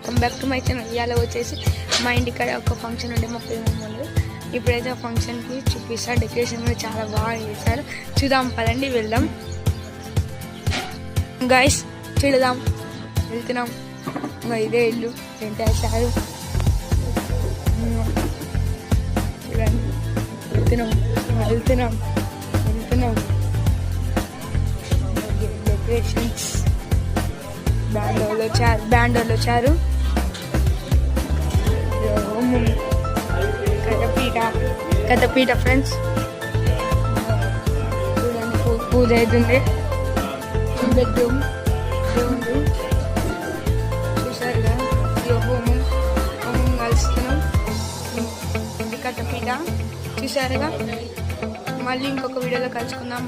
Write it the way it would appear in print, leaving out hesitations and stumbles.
Welcome back to my channel. ఇవాళ వచ్చేసి మా ఇంటికాడ ఒక ఫంక్షన్ ఉండే మా పిల్లలు. ఇప్పుడైతే ఆ ఫంక్షన్కి చూపిస్తా. డెకరేషన్ కూడా చాలా బాగా చేశారు. చూద్దాం పదండి, వెళ్దాం గైస్. చూడదాం, వెళ్తున్నాం. ఇదే ఇల్లు టెంట్ వేశారు. చూడండి, వెళ్తున్నాం వెళ్తున్నాం వెళ్తున్నాం. డెకరేషన్స్ బ్యాండ్ వాళ్ళు వచ్చారు. కథపీట ఫ్రెండ్స్, చూడండి పూజ అవుతుంది. బెడ్రూమ్ దేవుడు చూసారుగా, హోమం కలుస్తున్నాం. కథపీట చూసారుగా. మళ్ళీ ఇంకొక వీడియోలో కలుసుకుందాం.